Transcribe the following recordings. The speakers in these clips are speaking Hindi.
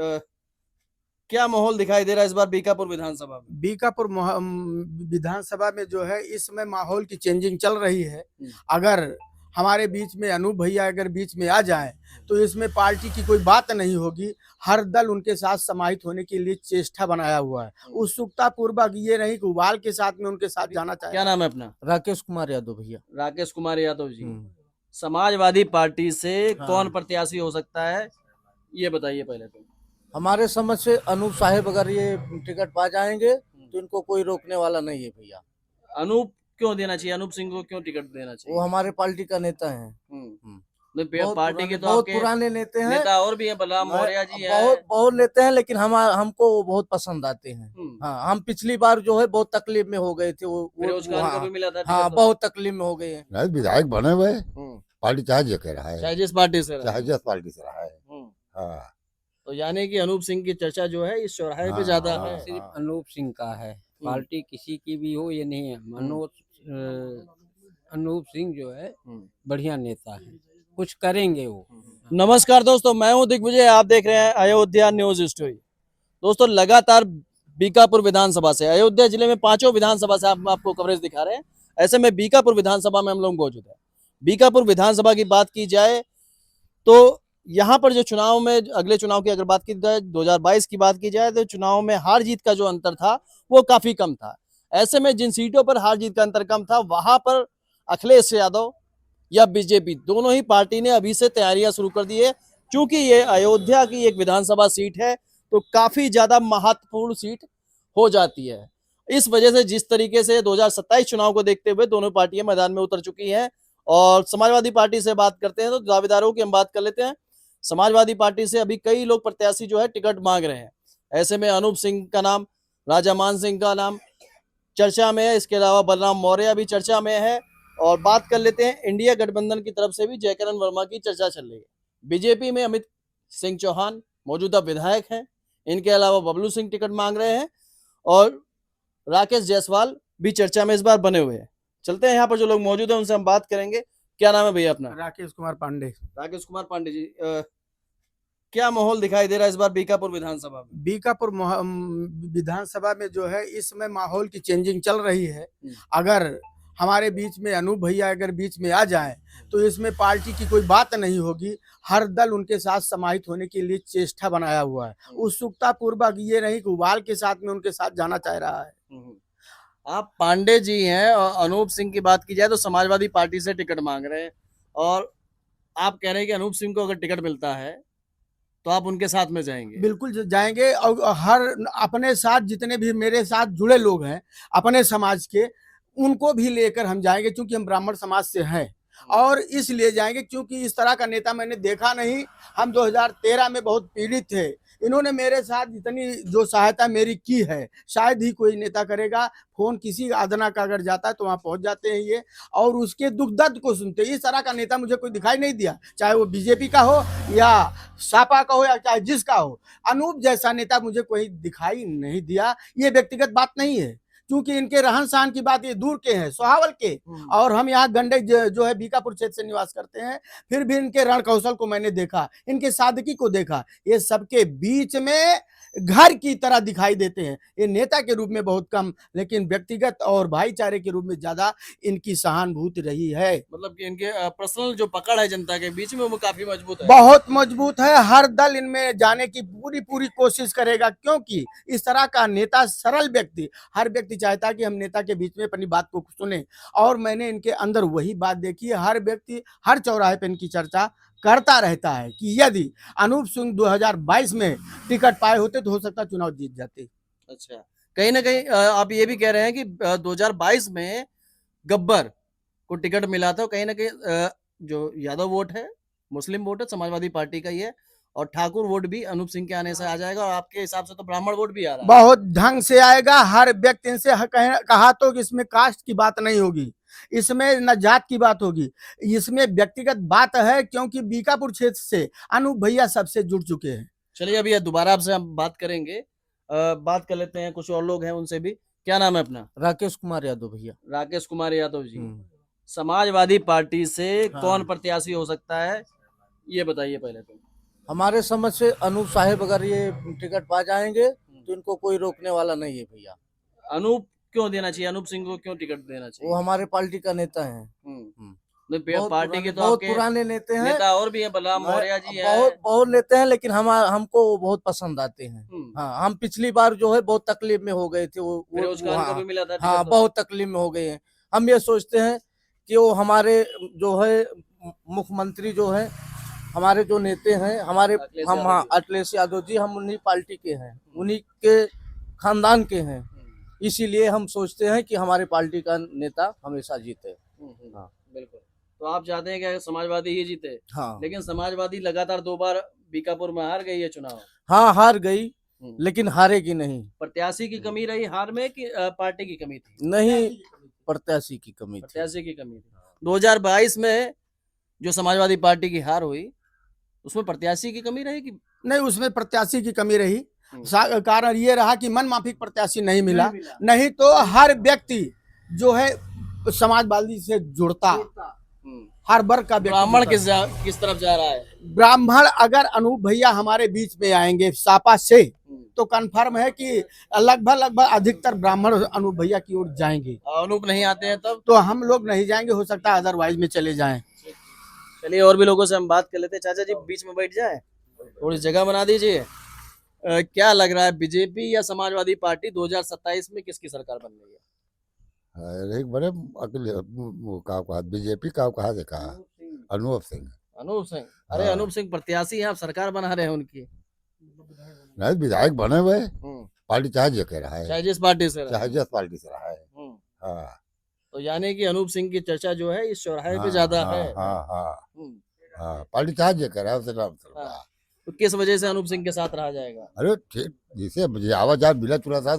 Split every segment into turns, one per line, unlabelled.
क्या माहौल दिखाई दे रहा है इस बार बीकापुर विधानसभा में?
बीकापुर विधानसभा में जो है इस समय माहौल की चेंजिंग चल रही है। अगर हमारे बीच में अनूप भैया अगर बीच में आ जाएं तो इसमें पार्टी की कोई बात नहीं होगी। हर दल उनके साथ समाहित होने के लिए चेष्टा बनाया हुआ है। उत्सुकता पूर्वक ये नहीं कि उबाल के साथ में उनके साथ जाना चाहिए।
क्या नाम है अपना?
राकेश कुमार यादव भैया।
राकेश कुमार यादव जी। समाजवादी पार्टी से कौन प्रत्याशी हो सकता है, ये बताइए पहले तो।
हमारे समझ से अनूप साहेब अगर ये टिकट पा जाएंगे तो इनको कोई रोकने वाला नहीं है भैया।
अनूप क्यों देना चाहिए? अनूप सिंह को क्यों टिकट देना चाहिए?
वो हमारे पार्टी का नेता है।
पार्टी के तो
बहुत
आपके
पुराने नेता हैं।
नेता और भी हैं, बलराम मौर्य जी हैं।
बहुत नेता हैं, लेकिन हमको वो बहुत पसंद आते हैं। हाँ, हम पिछली बार जो है बहुत तकलीफ में हो गए थे। वो
को भी मिला था।
हाँ, बहुत तकलीफ में हो गए हैं।
विधायक बने हुए पार्टी चाहे जो कह रहा है,
चाहे जिस पार्टी से
चाहे जिस पार्टी से रहा है। हाँ।
तो यानी कि अनूप सिंह की चर्चा जो है इस चौराहे पे ज्यादा है।
सिर्फ अनूप सिंह का है, पार्टी किसी की भी हो ये नहीं है। अनूप सिंह जो है बढ़िया नेता है, कुछ करेंगे वो।
नमस्कार दोस्तों, मैं हूं दिग्विजय, आप देख रहे हैं अयोध्या न्यूज स्टोरी। दोस्तों, लगातार बीकापुर विधानसभा से, अयोध्या जिले में 5 विधानसभा से आपको कवरेज दिखा रहे हैं। ऐसे में बीकापुर विधानसभा में हम लोग मौजूद है। बीकापुर विधानसभा की बात की जाए तो यहाँ पर जो चुनाव में, अगले चुनाव की अगर बात की जाए 2022 की बात की जाए तो चुनाव में हार जीत का जो अंतर था वो काफी कम था। ऐसे में जिन सीटों पर हार जीत का अंतर कम था वहां पर अखिलेश यादव या बीजेपी दोनों ही पार्टी ने अभी से तैयारियां शुरू कर दी है। क्योंकि ये अयोध्या की एक विधानसभा सीट है तो काफी ज्यादा महत्वपूर्ण सीट हो जाती है। इस वजह से जिस तरीके से 2027 चुनाव को देखते हुए दोनों पार्टियां मैदान में उतर चुकी हैं। और समाजवादी पार्टी से बात करते हैं तो दावेदारों की हम बात कर लेते हैं। समाजवादी पार्टी से अभी कई लोग प्रत्याशी जो है टिकट मांग रहे हैं। ऐसे में अनूप सिंह का नाम, राजा मान सिंह का नाम चर्चा में है। इसके अलावा बलराम मौर्य भी चर्चा में है। और बात कर लेते हैं इंडिया गठबंधन की तरफ से भी जयकरण वर्मा की चर्चा चल रही है। बीजेपी में अमित सिंह चौहान मौजूदा विधायक हैं। इनके अलावा बबलू सिंह टिकट मांग रहे हैं और राकेश जायसवाल भी चर्चा में इस बार बने हुए हैं। चलते हैं यहाँ पर जो लोग मौजूद हैं उनसे हम बात करेंगे। क्या नाम है भैया अपना?
राकेश कुमार पांडे।
राकेश कुमार पांडे जी, क्या माहौल दिखाई दे रहा है इस बार बीकापुर विधानसभा में?
बीकापुर विधानसभा में जो है इस समय माहौल की चेंजिंग चल रही है। अगर हमारे बीच में अनूप भैया अगर बीच में आ जाएं तो इसमें पार्टी की कोई बात नहीं होगी। हर दल उनके साथ समाहित होने के लिए चेष्टा बनाया हुआ है। उत्सुकता पूर्वक ये नहीं कि उबाल के साथ में उनके साथ जाना चाह रहा है।
आप पांडे जी हैं और अनूप सिंह की बात की जाए तो समाजवादी पार्टी से टिकट मांग रहे हैं और आप कह रहे हैं कि अनूप सिंह को अगर टिकट मिलता है तो आप उनके साथ में जाएंगे?
बिल्कुल जाएंगे। और हर अपने साथ जितने भी मेरे साथ जुड़े लोग हैं अपने समाज के, उनको भी लेकर हम जाएंगे क्योंकि हम ब्राह्मण समाज से हैं। और इसलिए जाएंगे क्योंकि इस तरह का नेता मैंने देखा नहीं। हम 2013 में बहुत पीड़ित थे। इन्होंने मेरे साथ जितनी जो सहायता मेरी की है शायद ही कोई नेता करेगा। फोन किसी आदना का अगर जाता है तो वहाँ पहुँच जाते हैं ये, और उसके दुख दर्द को सुनते हैं। इस तरह का नेता मुझे कोई दिखाई नहीं दिया, चाहे वो बीजेपी का हो या सपा का हो या चाहे जिसका हो। अनूप जैसा नेता मुझे कोई दिखाई नहीं दिया। ये व्यक्तिगत बात नहीं है क्योंकि इनके रहन सहन की बात ये दूर के हैं, सोहावल के। और हम यहाँ गंडक जो है बीकापुर क्षेत्र से निवास करते हैं। फिर भी इनके रण कौशल को मैंने देखा, इनके सादगी को देखा। ये सबके बीच में घर की तरह दिखाई देते हैं। ये नेता के रूप में बहुत कम, लेकिन व्यक्तिगत और भाईचारे के रूप में ज्यादा इनकी सहानुभूति रही है।
मतलब कि इनके पर्सनल जो पकड़ है जनता के बीच में वो काफी मजबूत है।
बहुत मजबूत है। हर दल इनमें जाने की पूरी कोशिश करेगा क्योंकि इस तरह का नेता, सरल व्यक्ति, हर व्यक्ति चाहता है कि हम नेता के बीच में अपनी बात को सुने। और मैंने इनके अंदर वही बात देखी है। हर व्यक्ति हर चौराहे पे इनकी चर्चा करता रहता है कि यदि अनूप सिंह 2022 में टिकट पाए होते तो हो सकता चुनाव जीत जाते।
अच्छा, कहीं ना कहीं आप ये भी कह रहे हैं कि 2022 में गब्बर को टिकट मिला था। कहीं ना कहीं जो यादव वोट है, मुस्लिम वोट है, समाजवादी पार्टी का ही है और ठाकुर वोट भी अनूप सिंह के आने से आ जाएगा। और आपके हिसाब से तो ब्राह्मण वोट भी आ रहा है।
बहुत ढंग से आएगा। हर व्यक्ति इनसे कहा तो कि इसमें कास्ट की बात नहीं होगी, इसमें न जात की बात होगी, इसमें व्यक्तिगत बात है क्योंकि बीकापुर क्षेत्र से अनूप भैया सबसे जुड़ चुके हैं।
चलिए, अभी दोबारा आपसे हम बात करेंगे। बात कर लेते हैं, कुछ और लोग हैं उनसे भी। क्या नाम है अपना?
राकेश कुमार यादव भैया।
राकेश कुमार यादव जी, समाजवादी पार्टी से कौन प्रत्याशी हो सकता है, ये बताइए पहले तो।
हमारे समझ से अनूप साहिब अगर ये टिकट पा जाएंगे तो इनको कोई रोकने वाला नहीं है भैया।
अनूप क्यों देना चाहिए, अनूप सिंह को क्यों टिकट देना चाहिए?
वो हमारे पार्टी का नेता है।
नहीं, पार्टी के तो
बहुत
आपके
पुराने नेता हैं।
नेता और भी हैं, बलराम मौर्य जी हैं।
बहुत नेता हैं, लेकिन हमको वो बहुत पसंद आते हैं। हाँ, हम पिछली बार जो है बहुत तकलीफ में हो गए थे।
फिरोज खान को भी मिला था
हाँ,
टिकट तो।
बहुत तकलीफ में हो गए हैं। हम ये सोचते हैं कि वो हमारे जो है मुख्यमंत्री जो है, हमारे जो नेता हैं, हमारे अखिलेश यादव जी, हम उन्हीं पार्टी के हैं, उन्हीं के खानदान के हैं। इसीलिए हम सोचते हैं कि हमारे पार्टी का नेता हमेशा जीते। हाँ,
बिल्कुल। तो आप चाहते हैं कि समाजवादी ही जीते?
हाँ,
लेकिन समाजवादी लगातार 2 बार बीकापुर में हार गई है चुनाव।
हाँ, हार गई, लेकिन हारेगी नहीं।
प्रत्याशी की कमी रही हार में कि पार्टी की कमी थी?
नहीं, प्रत्याशी की कमी थी।
प्रत्याशी की कमी थी। 2022 में जो समाजवादी पार्टी की हार हुई, उसमें प्रत्याशी की कमी रही कि
नहीं, उसमें प्रत्याशी की कमी रही। कारण ये रहा कि मन माफिक प्रत्याशी नहीं मिला। नहीं तो हर व्यक्ति जो है समाजवादी से जुड़ता, हर वर्ग का व्यक्ति
ब्राह्मण
जुड़ता।
किस तरफ जा रहा है?
ब्राह्मण अगर अनूप भैया हमारे बीच में आएंगे सापा से, तो कंफर्म है कि लगभग अधिकतर ब्राह्मण अनूप भैया की ओर जाएंगे।
अनूप नहीं आते हैं तब
तो हम लोग नहीं जाएंगे, हो सकता है अदरवाइज में चले जाएं।
चलिए और भी लोगों से हम बात कर लेते हैं। चाचा जी बीच में बैठ जाए, थोड़ी जगह बना दीजिए। क्या लग रहा है, बीजेपी या समाजवादी पार्टी 2027 में किसकी सरकार बन रही है?
एक बड़े अकेले वो का कहा बीजेपी का कहा देखा अनूप सिंह।
अनूप सिंह? अरे
हाँ।
अनूप सिंह प्रत्याशी हैं, आप सरकार बना रहे हैं उनकी।
नहीं, विधायक बने हुए, पार्टी चाहे जो कह रहा है,
चाहे जिस पार्टी से रहे।
चाहे जिस पार्टी से रहा है। हाँ,
तो यानी कि अनूप सिंह की चर्चा जो है इस चौराहे पे
हाँ,
ज्यादा
हाँ,
है।
हाँ, हाँ, पार्टी चाहे जो कह रहा है उसे नाम चलता है।
तो किस वजह से अनूप सिंह के साथ रहा जाएगा?
अरे ठीक, जिसे मुझे आवाज आ मिला चुरा था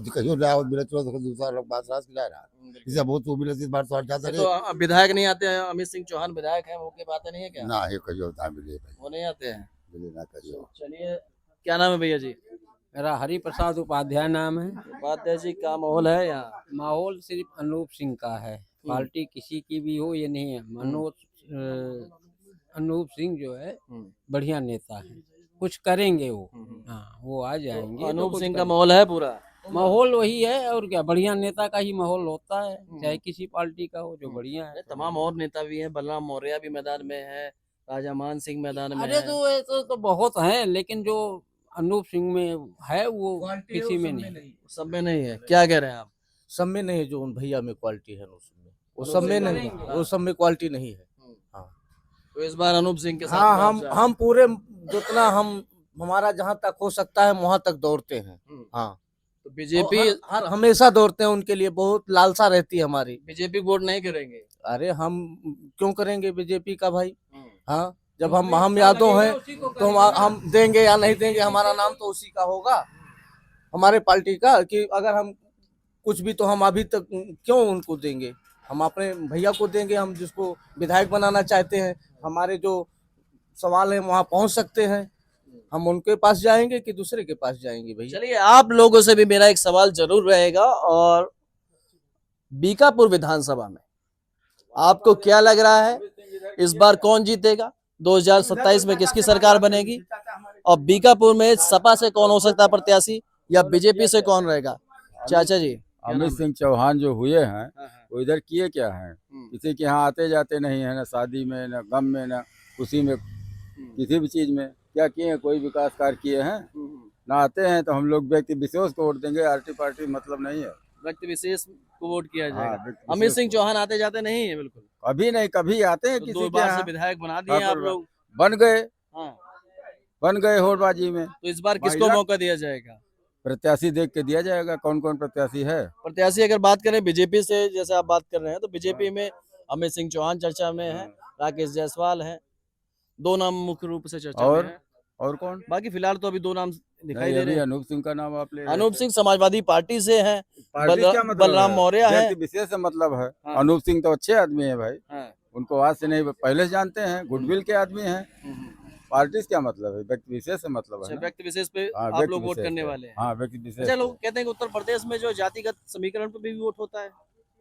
कहियो ना आवाज मिला चुरा तो दूसरा लोग बात रास किया रहा इसे बहुत वो मिला इस बार तो चाहता
तो विधायक नहीं आते हैं? अमित सिंह चौहान विधायक हैं, वो की बात नहीं है क्या?
ना है कहियो ना मिले भाई,
वो नहीं आते हैं?
मिले ना कहियो।
चलिए, क्या नाम है भैया जी?
मेरा हरि प्रसाद उपाध्याय नाम है।
उपाध्याय जी, क्या माहौल है यहाँ?
माहौल सिर्फ अनूप सिंह का है, पार्टी किसी की भी हो ये नहीं है। अनूप सिंह जो है बढ़िया नेता है, कुछ करेंगे वो। हाँ, वो आ जाएंगे।
अनूप सिंह का माहौल है पूरा?
माहौल वही है, और क्या, बढ़िया नेता का ही माहौल होता है, चाहे किसी पार्टी का हो जो बढ़िया है।
तमाम और नेता भी हैं, बलराम मौर्य भी मैदान में है, राजा मान सिंह मैदान में
अरे
है।
तो ऐसे तो बहुत हैं, लेकिन जो अनूप सिंह में है वो किसी में नहीं।
सब में नहीं है? क्या कह रहे हैं आप?
सब में नहीं है, जो उन भैया में क्वालिटी है उसमें, वो सब में नहीं, वो सब में क्वालिटी नहीं है। हाँ,
तो इस बार अनूप सिंह के साथ
हाँ,
आप
हम पूरे जितना हमारा जहाँ तक हो सकता है वहां तक दौड़ते हैं। हाँ,
तो बीजेपी
हर हमेशा दौड़ते हैं, उनके लिए बहुत लालसा रहती है हमारी।
बीजेपी वोट नहीं करेंगे?
अरे हम क्यों करेंगे बीजेपी का भाई? हाँ, जब हम यादव हैं तो हम देंगे या नहीं देंगे, हमारा नाम तो उसी का होगा, हमारे पार्टी का। कि अगर हम कुछ भी, तो हम अभी तक क्यों उनको देंगे? हम अपने भैया को देंगे, हम जिसको विधायक बनाना चाहते हैं। हमारे जो सवाल है वहाँ पहुँच सकते हैं, हम उनके पास जाएंगे कि दूसरे के पास जाएंगे भैया?
चलिए, आप लोगों से भी मेरा एक सवाल जरूर रहेगा। और बीकापुर विधानसभा में आपको क्या लग रहा है, इस बार कौन जीतेगा? 2027 में किसकी सरकार बनेगी? और बीकापुर में सपा से कौन हो सकता है प्रत्याशी, या बीजेपी से कौन रहेगा? चाचा जी,
अमित सिंह चौहान जो हुए हैं वो इधर किए क्या हैं? किसी के यहाँ आते जाते नहीं है, ना शादी में, ना गम में, ना खुशी में, किसी भी चीज में क्या किए हैं? कोई विकास कार्य किए हैं? ना आते हैं तो हम लोग व्यक्ति विशेष को वोट देंगे, आरटी पार्टी मतलब नहीं है।
व्यक्ति विशेष को वोट किया जाएगा।
व्यक्ति
अमित
विशेष
सिंह चौहान आते जाते नहीं है बिल्कुल?
कभी नहीं, कभी आते हैं
तो
किसी
2
के
बार से
यहाँ,
विधायक बना दिए आप लोग।
बन गए,
हाँ,
बन गए होड़बाजी में।
तो इस बार किसको
महिला-
मौका दिया जाएगा?
प्रत्याशी देख के दिया जाएगा, कौन कौन प्रत्याशी है।
प्रत्याशी अगर बात करें बीजेपी से, जैसे आप बात कर रहे हैं, तो बीजेपी में अमित सिंह चौहान चर्चा में है, राकेश जायसवाल है, 2 नाम मुख्य रूप से चर्चा में है।
और कौन?
बाकी फिलहाल तो अभी 2 नाम दिखाई
नहीं,
दे
अभी
रहे हैं।
अनूप सिंह का नाम आप ले रहे
अनूप
थे।
सिंह समाजवादी पार्टी से हैं,
पार्टी क्या मतलब
बलराम
है?
मौर्य है।
व्यक्ति विशेष से मतलब है।
हाँ।
अनूप सिंह तो अच्छे आदमी है भाई,
हाँ।
उनको आज से नहीं, पहले से जानते हैं, गुडविल के आदमी हैं। पार्टी से क्या मतलब है? व्यक्ति विशेष से मतलब है ना।
व्यक्ति विशेष पे
हाँ,
आप
व्यक्ति
लोग वोट
विशेष
करने
पे।
वाले हैं।
हाँ, व्यक्ति विशेष
अच्छा, लोग
पे।
कहते हैं कि उत्तर प्रदेश में जो जातिगत समीकरण पे भी वोट होता है।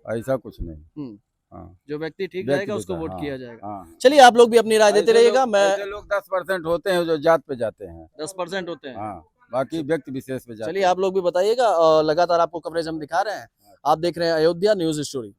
ऐसा कुछ नहीं। हाँ।
जो व्यक्ति ठीक
व्यक्ति
रहेगा उसको
देता है,
वोट
हाँ,
किया जाएगा।
हाँ।
चलिए आप लोग भी अपनी राय देते
ऐसे
रहिएगा।
लोग-
मैं
ऐसे लोग 10% होते हैं जो जात पे जाते हैं।
10% होते हैं।
हाँ, बाकी व्यक्ति विशेष पे जाते
चलिए
हैं।
आप लोग भी बताइएगा। लगातार आपको कवरेज हम दिखा रहे हैं। आप देख रहे हैं अयोध्या न्यूज स्टोरी।